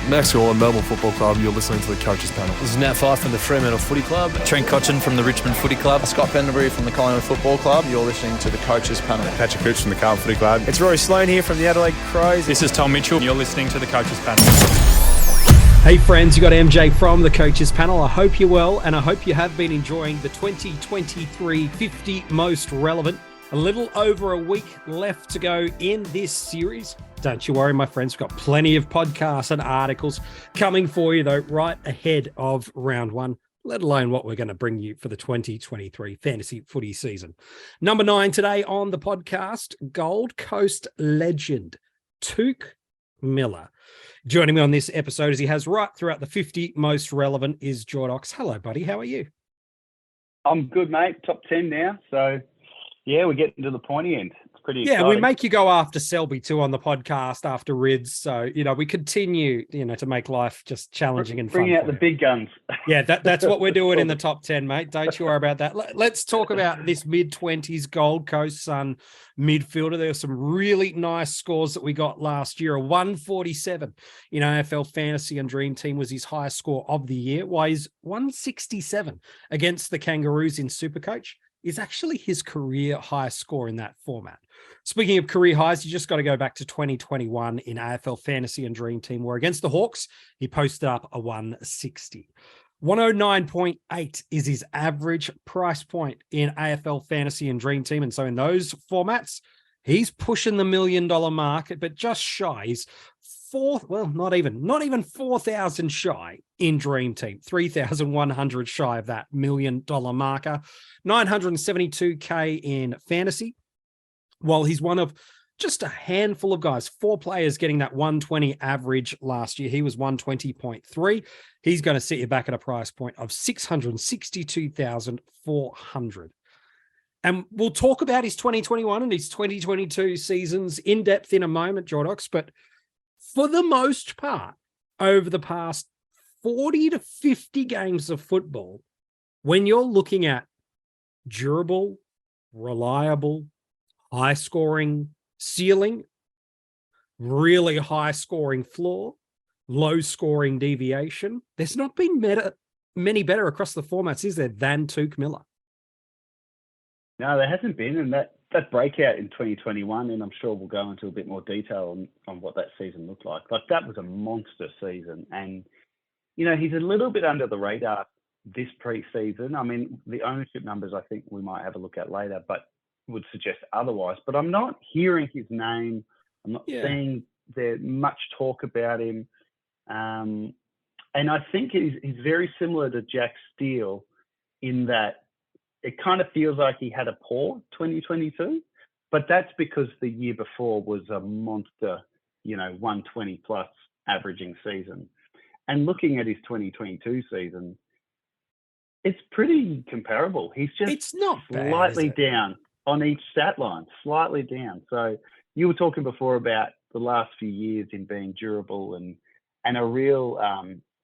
Max Gorlin, Melbourne Football Club. You're listening to the Coaches Panel. This is Nat Fyfe from the Fremantle Footy Club. Trent Cotchin from the Richmond Footy Club. Scott Pendlebury from the Collingwood Football Club. You're listening to the Coaches Panel. Patrick Cooch from the Carlton Footy Club. It's Rory Sloane here from the Adelaide Crows. This is Tom Mitchell. You're listening to the Coaches Panel. Hey friends, you got MJ from the Coaches Panel. I hope you're well, and I hope you have been enjoying the 2023 50 Most Relevant. A little over a week left to go in this series. Don't you worry, my friends. We've got plenty of podcasts and articles coming for you, though, right ahead of round one, let alone what we're going to bring you for the 2023 fantasy footy season. Number 9 today on the podcast, Gold Coast legend, Touk Miller. Joining me on this episode, as he has right throughout the 50 Most Relevant, is Jordox. Hello, buddy. How are you? I'm good, mate. Top 10 now. So, yeah, we're getting to the pointy end. It's pretty exciting. Yeah, we make you go after Selby too on the podcast after Rids. So, we continue, to make life just challenging and fun. Bring out the big guns. Yeah, that's what we're doing in the top 10, mate. Don't you worry about that. Let's talk about this mid-20s Gold Coast Sun midfielder. There were some really nice scores that we got last year. A 147 in AFLFantasy and DreamTeam was his highest score of the year, while his 167 against the Kangaroos in SuperCoach is actually his career highest score in that format. Speaking of career highs, you just got to go back to 2021 in AFLFantasy and DreamTeam, where against the Hawks, he posted up a 160. 109.8 is his average price point in AFLFantasy and DreamTeam. And so in those formats, he's pushing the $1 million market, but just shy. He's not even 4,000 shy in DreamTeam, 3,100 shy of that $1 million marker, 972K in fantasy, while he's one of just a handful of guys, 4 players getting that 120 average last year. He was 120.3. He's going to sit you back at a price point of 662,400. And we'll talk about his 2021 and his 2022 seasons in depth in a moment, Jordox, but for the most part, over the past 40 to 50 games of football, when you're looking at durable, reliable, high-scoring ceiling, really high-scoring floor, low-scoring deviation, there's not been many better across the formats, is there, than Touk Miller? No, there hasn't been, and that breakout in 2021, and I'm sure we'll go into a bit more detail on what that season looked like. Like, that was a monster season, and, he's a little bit under the radar this pre-season. I mean, the ownership numbers I think we might have a look at later, but would suggest otherwise. But I'm not hearing his name. I'm not seeing there much talk about him. And I think he's very similar to Jack Steele in that it kind of feels like he had a poor 2022, but that's because the year before was a monster, 120 plus averaging season. And looking at his 2022 season, it's pretty comparable. He's just slightly down on each stat line, slightly down. So you were talking before about the last few years in being durable and a real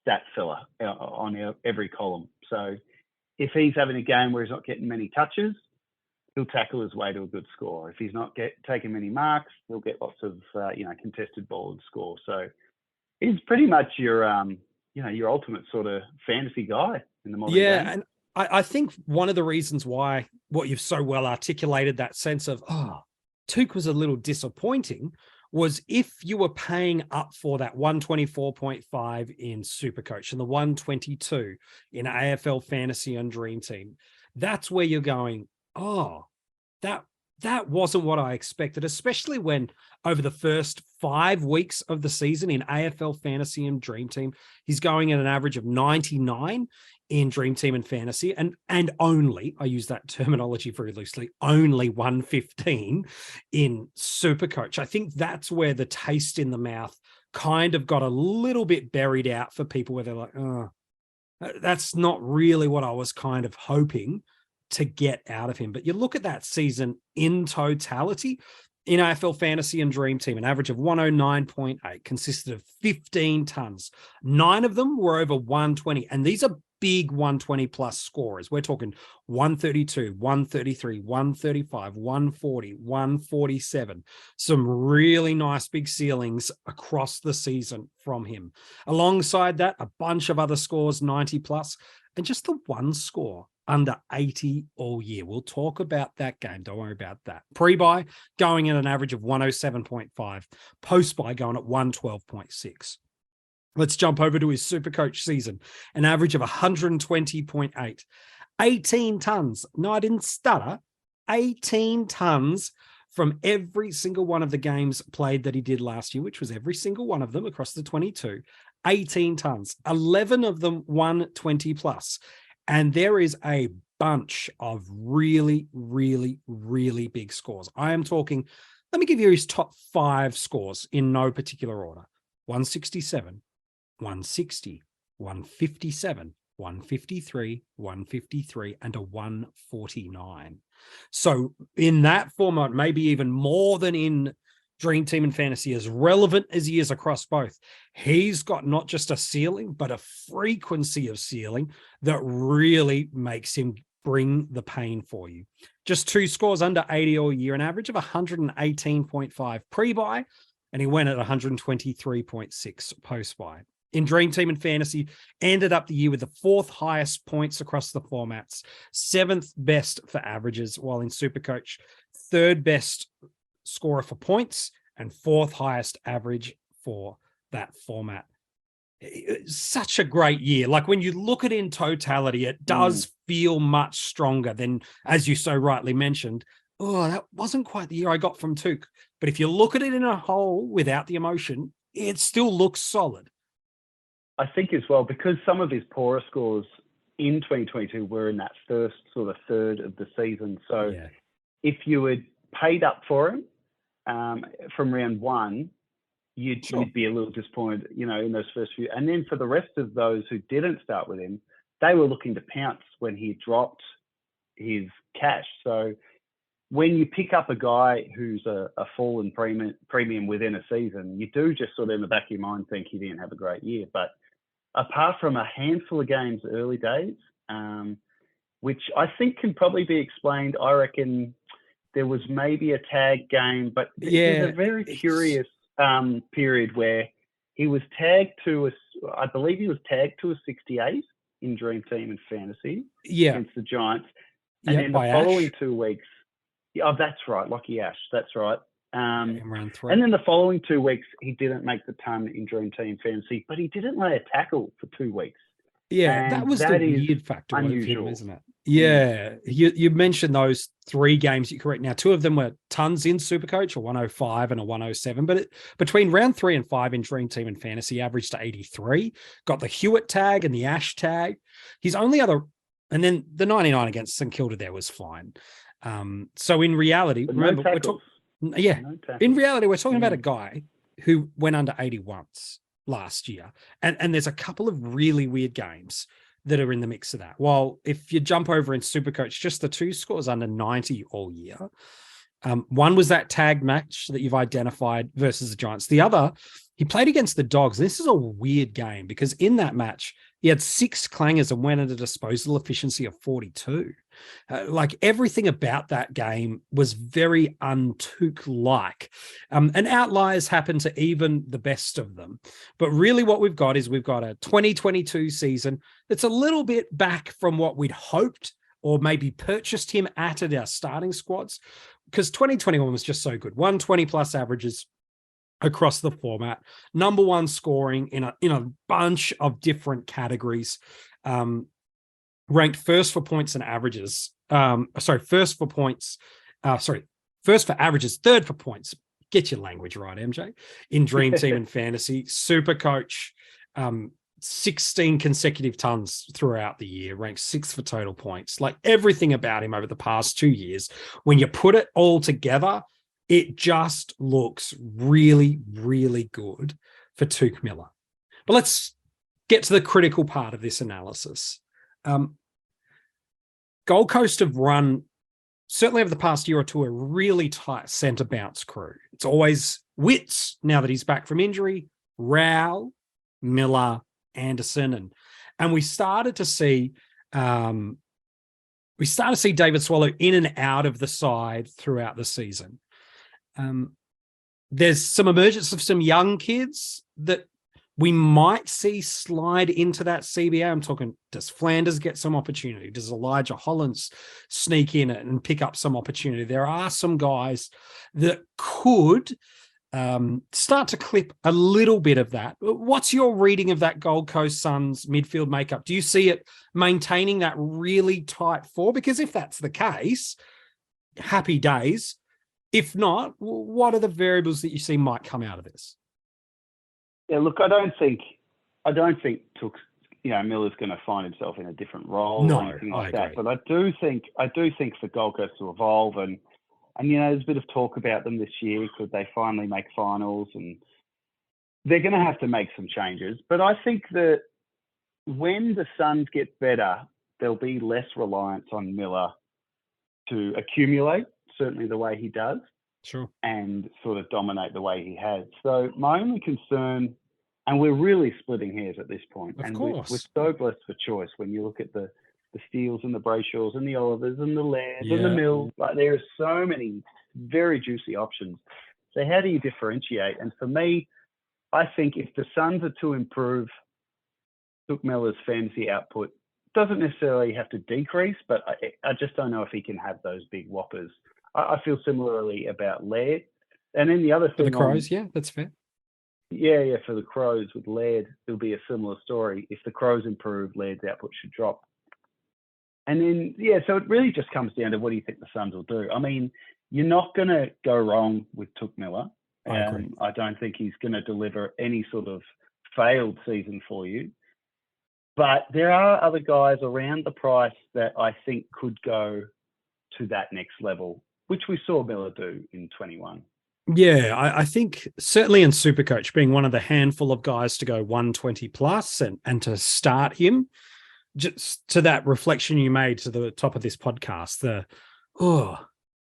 stat filler on every column. So if he's having a game where he's not getting many touches, he'll tackle his way to a good score. If he's not taking many marks, he'll get lots of contested ball and score. So he's pretty much your ultimate sort of fantasy guy in the modern game. And I think one of the reasons why what you've so well articulated, that sense of, Touk was a little disappointing, was if you were paying up for that 124.5 in SuperCoach and the 122 in AFLFantasy and DreamTeam, that's where you're going, that wasn't what I expected, especially when over the first 5 weeks of the season in AFLFantasy and DreamTeam, he's going at an average of 99 in DreamTeam and Fantasy, and only, I use that terminology very loosely, only 115 in SuperCoach. I think that's where the taste in the mouth kind of got a little bit buried out for people, where they're like, that's not really what I was kind of hoping to get out of him. But you look at that season in totality, in AFLFantasy and DreamTeam, an average of 109.8 consisted of 15 tons. 9 of them were over 120. And these are big 120 plus scorers. We're talking 132, 133, 135, 140, 147. Some really nice big ceilings across the season from him. Alongside that, a bunch of other scores, 90 plus, and just the one score under 80 all year. We'll talk about that game. Don't worry about that. Pre-buy going at an average of 107.5. Post-buy going at 112.6. Let's jump over to his SuperCoach season. An average of 120.8. 18 tons. No, I didn't stutter. 18 tons from every single one of the games played that he did last year, which was every single one of them across the 22. 18 tons. 11 of them 120 plus. And there is a bunch of really, really, really big scores. I am talking, let me give you his top 5 scores in no particular order. 167, 160, 157, 153, 153, and a 149. So in that format, maybe even more than in Dream Team and Fantasy, as relevant as he is across both, he's got not just a ceiling, but a frequency of ceiling that really makes him bring the pain for you. Just 2 scores under 80 all year, an average of 118.5 pre-buy, and he went at 123.6 post-buy. In Dream Team and Fantasy, ended up the year with the 4th highest points across the formats, 7th best for averages, while in SuperCoach, 3rd best scorer for points and 4th highest average for that format. Such a great year. Like when you look at it in totality, it does feel much stronger than, as you so rightly mentioned, oh, that wasn't quite the year I got from Touk. But if you look at it in a whole without the emotion, it still looks solid. I think as well, because some of his poorer scores in 2022 were in that first sort of third of the season. So if you had paid up for him from round 1, you'd be a little disappointed, in those first few. And then for the rest of those who didn't start with him, they were looking to pounce when he dropped his cash. So when you pick up a guy who's a fall in premium within a season, you do just sort of in the back of your mind think he didn't have a great year. But apart from a handful of games early days, which I think can probably be explained, I reckon there was maybe a tag game, but there's a very curious period where he was tagged to I believe he was tagged to a 68 in Dream Team and Fantasy against the Giants. And then the following 2 weeks, that's right, Lockie Ash, that's right. And then the following 2 weeks, he didn't make the ton in Dream Team Fantasy, but he didn't lay a tackle for 2 weeks. Yeah, and that was the weird factor of him, isn't it? Yeah, you mentioned those 3 games. You're correct. Now, 2 of them were tons in SuperCoach, a 105 and a 107. But between round 3 and 5 in Dream Team and Fantasy, averaged to 83. Got the Hewitt tag and the Ash tag. His only other, and then the 99 against St Kilda there was fine. So in reality, remember, we're talking. In reality, we're talking about a guy who went under 80 once last year. And there's a couple of really weird games that are in the mix of that. While if you jump over in SuperCoach, just the 2 scores under 90 all year. One was that tag match that you've identified versus the Giants. The other, he played against the Dogs. This is a weird game because in that match, he had 6 clangers and went at a disposal efficiency of 42. Like everything about that game was very un-Touk-like. And outliers happen to even the best of them. But really what we've got is we've got a 2022 season that's a little bit back from what we'd hoped or maybe purchased him at our starting squads, because 2021 was just so good. 120 plus averages across the format, number 1 scoring in a bunch of different categories, ranked first for points and averages. First for averages, 3rd for points. Get your language right, MJ. In Dream Team and Fantasy, SuperCoach, 16 consecutive tons throughout the year, ranked 6th for total points. Like everything about him over the past 2 years, when you put it all together, it just looks really, really good for Touk Miller. But let's get to the critical part of this analysis. Gold Coast have run, certainly over the past year or two, a really tight centre bounce crew. It's always Witts, now that he's back from injury, Rowell, Miller, Anderson, And we started to see David Swallow in and out of the side throughout the season. There's some emergence of some young kids that we might see slide into that CBA. I'm talking, does Flanders get some opportunity? Does Elijah Hollins sneak in it and pick up some opportunity? There are some guys that could start to clip a little bit of that. What's your reading of that Gold Coast Suns midfield makeup? Do you see it maintaining that really tight four? Because if that's the case, happy days. If not, what are the variables that you see might come out of this? Yeah, look, I don't think Touk, Miller's going to find himself in a different role or anything like that. But I do think for Gold Coast to evolve and there's a bit of talk about them this year. Could they finally make finals? And they're going to have to make some changes. But I think that when the Suns get better, there'll be less reliance on Miller to accumulate, certainly the way he does. Sure. And sort of dominate the way he has. So my only concern, and we're really splitting hairs at this point. Of and course. We're so blessed for choice when you look at the Steels and the Brayshaws and the Olivers and the Lairds and the Mills. Like, there are so many very juicy options. So how do you differentiate? And for me, I think if the Suns are to improve, Touk Miller's fantasy output doesn't necessarily have to decrease, but I just don't know if he can have those big whoppers. I feel similarly about Laird. And then the other thing... For the Crows, that's fair. Yeah, for the Crows with Laird, it'll be a similar story. If the Crows improve, Laird's output should drop. And then, so it really just comes down to what do you think the Suns will do? I mean, you're not going to go wrong with Touk Miller. I agree. I don't think he's going to deliver any sort of failed season for you. But there are other guys around the price that I think could go to that next level, which we saw Miller do in 21. Yeah, I think certainly in SuperCoach, being one of the handful of guys to go 120 plus and to start him, just to that reflection you made to the top of this podcast,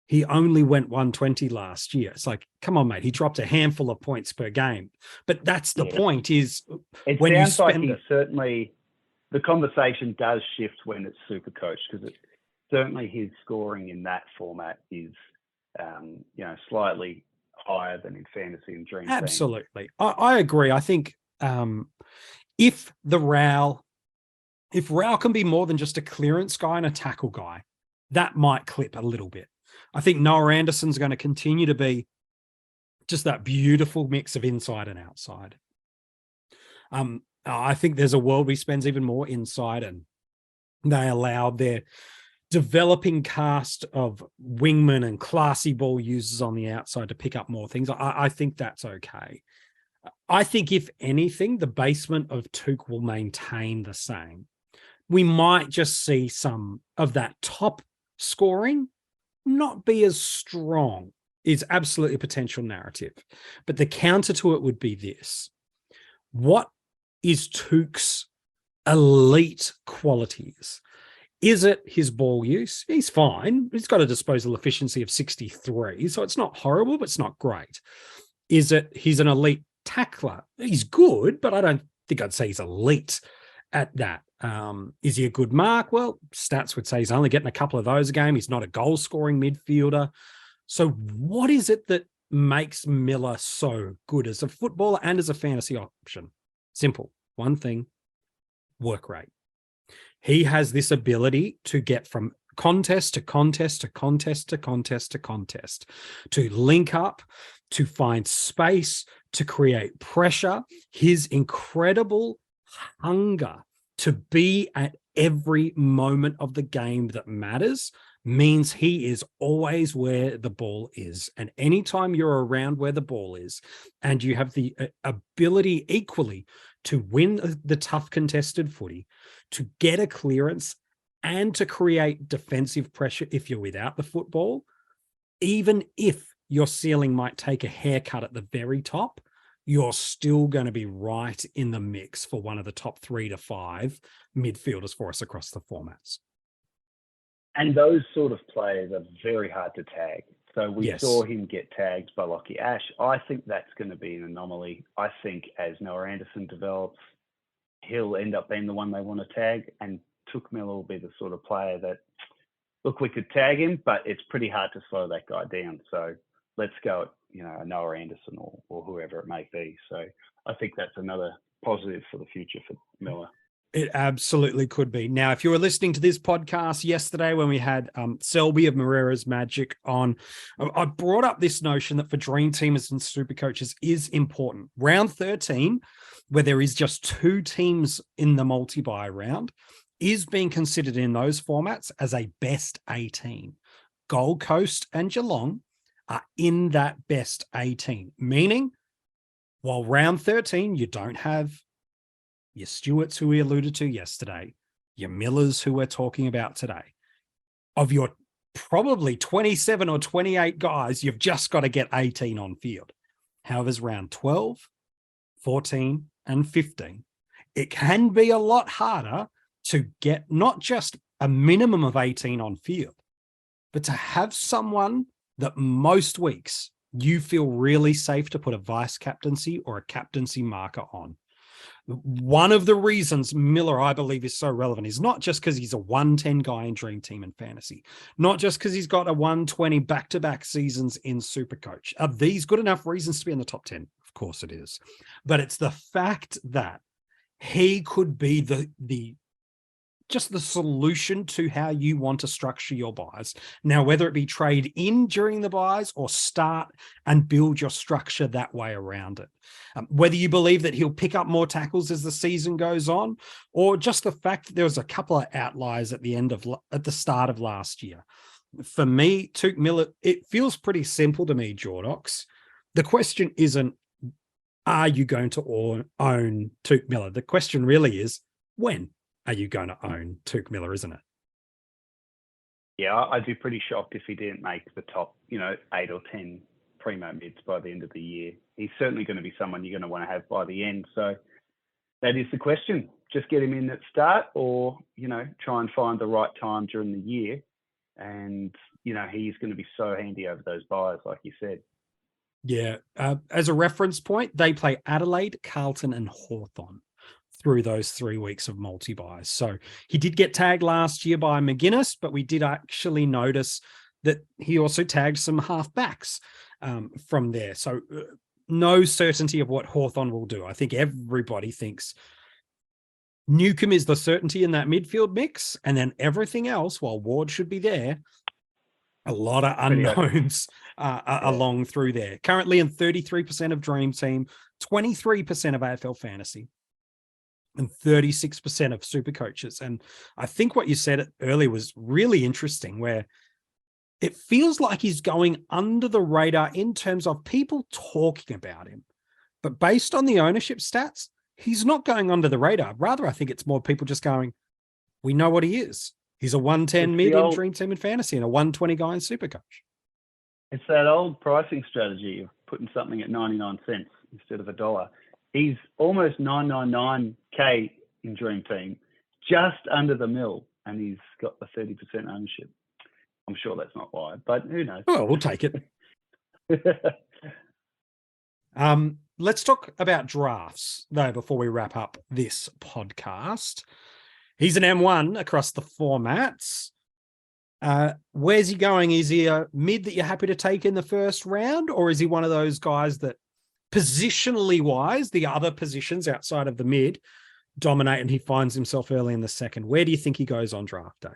he only went 120 last year. It's like, come on, mate, he dropped a handful of points per game. But that's the point is it when sounds you like spend certainly the conversation does shift when it's SuperCoach, because certainly his scoring in that format is, slightly higher than in fantasy and DreamTeam. Absolutely. I agree. I think if Rao can be more than just a clearance guy and a tackle guy, that might clip a little bit. I think Noah Anderson's going to continue to be just that beautiful mix of inside and outside. I think there's a world he spends even more inside, and they allowed their developing cast of wingmen and classy ball users on the outside to pick up more things. I think that's okay. I think if anything, the basement of Touk will maintain the same. We might just see some of that top scoring not be as strong. Is absolutely a potential narrative. But the counter to it would be this. What is Touk's elite qualities? Is it his ball use? He's fine. He's got a disposal efficiency of 63, so it's not horrible, but it's not great. Is it he's an elite tackler? He's good, but I don't think I'd say he's elite at that. Is he a good mark? Well, stats would say he's only getting a couple of those a game. He's not a goal-scoring midfielder. So what is it that makes Miller so good as a footballer and as a fantasy option? Simple. One thing, work rate. He has this ability to get from contest to contest to contest to contest to contest, to link up, to find space, to create pressure. His incredible hunger to be at every moment of the game that matters means he is always where the ball is. And anytime you're around where the ball is and you have the ability equally to win the tough contested footy, to get a clearance and to create defensive pressure if you're without the football, even if your ceiling might take a haircut at the very top, you're still going to be right in the mix for one of the top 3 to 5 midfielders for us across the formats. And those sort of players are very hard to tag. So we saw him get tagged by Lockie Ash. I think that's going to be an anomaly. I think as Noah Anderson develops, he'll end up being the one they want to tag. And Touk Miller will be the sort of player that, look, we could tag him, but it's pretty hard to slow that guy down. So let's go at, a Noah Anderson or whoever it may be. So I think that's another positive for the future for Miller. It absolutely could be. Now, if you were listening to this podcast yesterday when we had Selby of Moreira's Magic on, I brought up this notion that for dream teamers and super coaches is important. Round 13, where there is just 2 teams in the multi-buy round, is being considered in those formats as a best 18. Gold Coast and Geelong are in that best 18, meaning while round 13, you don't have your Stewarts, who we alluded to yesterday, your Millers, who we're talking about today. Of your probably 27 or 28 guys, you've just got to get 18 on field. However, round 12, 14, and 15, it can be a lot harder to get not just a minimum of 18 on field, but to have someone that most weeks you feel really safe to put a vice captaincy or a captaincy marker on. One of the reasons Miller, I believe, is so relevant is not just because he's a 110 guy in Dream Team and Fantasy, not just because he's got a 120 back-to-back seasons in SuperCoach. Are these good enough reasons to be in the top 10? Of course it is. But it's the fact that he could be the solution to how you want to structure your buys. Now, whether it be trade in during the buys or start and build your structure that way around it. Whether you believe that he'll pick up more tackles as the season goes on, or just the fact that there was a couple of outliers at the start of last year. For me, Touk Miller, it feels pretty simple to me, Jordox. The question isn't, are you going to own Touk Miller? The question really is, when are you going to own Touk Miller, isn't it? Yeah, I'd be pretty shocked if he didn't make the top, 8 or 10 primo mids by the end of the year. He's certainly going to be someone you're going to want to have by the end. So that is the question. Just get him in at start or, try and find the right time during the year. And, he's going to be so handy over those buys, like you said. Yeah. As a reference point, they play Adelaide, Carlton, and Hawthorn through those 3 weeks of multi-buys. So he did get tagged last year by McGuinness, but we did actually notice that he also tagged some halfbacks from there. So no certainty of what Hawthorn will do. I think everybody thinks Newcomb is the certainty in that midfield mix, and then everything else, while Ward should be there, a lot of unknowns along through there. Currently in 33% of Dream Team, 23% of AFL Fantasy, and 36% of super coaches. And I think what you said earlier was really interesting, where it feels like he's going under the radar in terms of people talking about him. But based on the ownership stats, he's not going under the radar. Rather, I think it's more people just going, we know what he is. He's a 110 mid in Dream Team and Fantasy and a 120 guy in SuperCoach. It's that old pricing strategy of putting something at 99 cents instead of $1. He's almost 999K in Dream Team, just under the mill, and he's got the 30% ownership. I'm sure that's not why, but who knows? Well, we'll take it. Let's talk about drafts, though, before we wrap up this podcast. He's an M1 across the formats. Where's he going? Is he a mid that you're happy to take in the first round, or is he one of those guys that positionally wise, the other positions outside of the mid dominate and he finds himself early in the second? Where do you think he goes on draft day?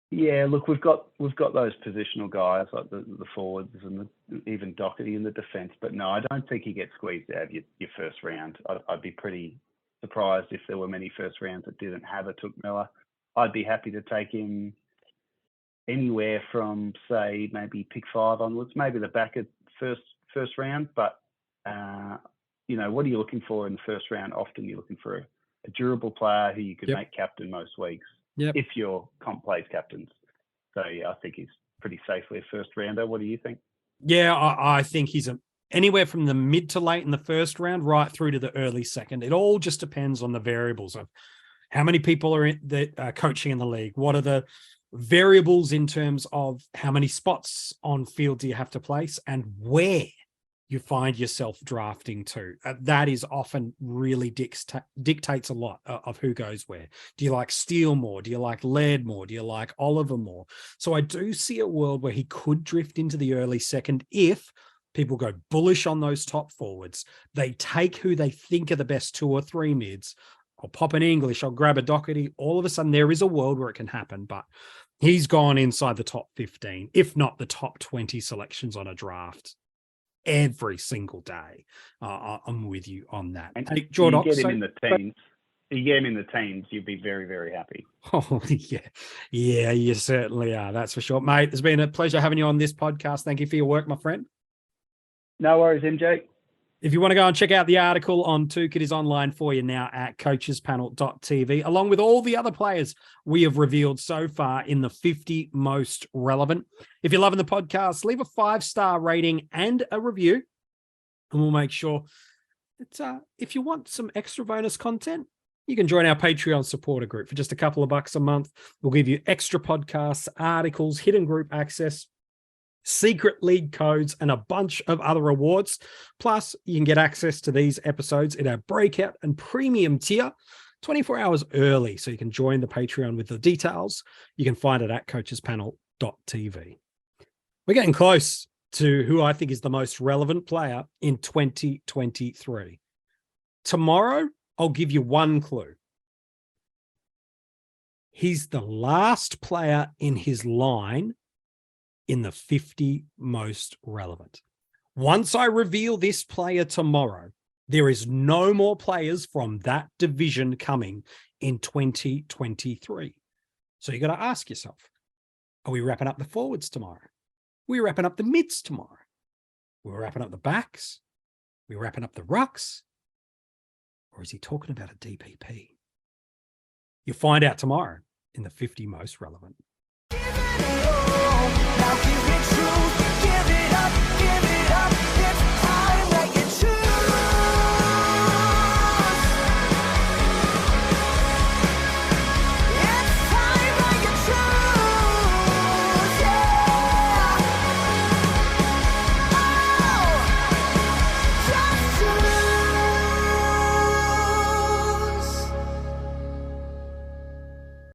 Yeah, look, we've got those positional guys like the forwards and even Doherty in the defence, but no, I don't think he gets squeezed out of your first round. I'd be pretty surprised if there were many first rounds that didn't have a Touk Miller. I'd be happy to take him anywhere from, say, maybe pick 5 onwards, maybe the back of first round. But what are you looking for in the first round? Often you're looking for a durable player who you could make captain most weeks if your comp plays captains. So yeah, I think he's pretty safely a first rounder. What do you think? Yeah, I think he's anywhere from the mid to late in the first round right through to the early second. It all just depends on the variables of how many people are coaching in the league. What are the variables in terms of how many spots on field do you have to place and where you find yourself drafting to. That is often really dictates a lot of who goes where. Do you like Steele more? Do you like Laird more? Do you like Oliver more? So I do see a world where he could drift into the early second if people go bullish on those top forwards. They take who they think are the best 2 or 3 mids. I'll pop an English, I'll grab a Doherty. All of a sudden, there is a world where it can happen, but he's gone inside the top 15, if not the top 20 selections on a draft every single day. I'm with you on that. And hey, Jordox, you get him in the teams. You get him in the teams, you'd be very, very happy. Oh, yeah. Yeah, you certainly are. That's for sure. Mate, it's been a pleasure having you on this podcast. Thank you for your work, my friend. No worries, MJ. If you want to go and check out the article on Touk, it is online for you now at coachespanel.tv, along with all the other players we have revealed so far in the 50 most relevant. If you're loving the podcast, leave a 5-star rating and a review, and we'll make sure that if you want some extra bonus content, you can join our Patreon supporter group for just a couple of bucks a month. We'll give you extra podcasts, articles, hidden group access, secret league codes, and a bunch of other awards. Plus, you can get access to these episodes in our breakout and premium tier 24 hours early. So you can join the Patreon with the details. You can find it at coachespanel.tv. We're getting close to who I think is the most relevant player in 2023. Tomorrow, I'll give you one clue. He's the last player in his line in the 50 most relevant. Once I reveal this player tomorrow, there is no more players from that division coming in 2023. So you got to ask yourself, are we wrapping up the forwards tomorrow? Are we wrapping up the mids tomorrow? We're wrapping up the backs? We're wrapping up the rucks? Or is he talking about a DPP? You'll find out tomorrow in the 50 most relevant. Now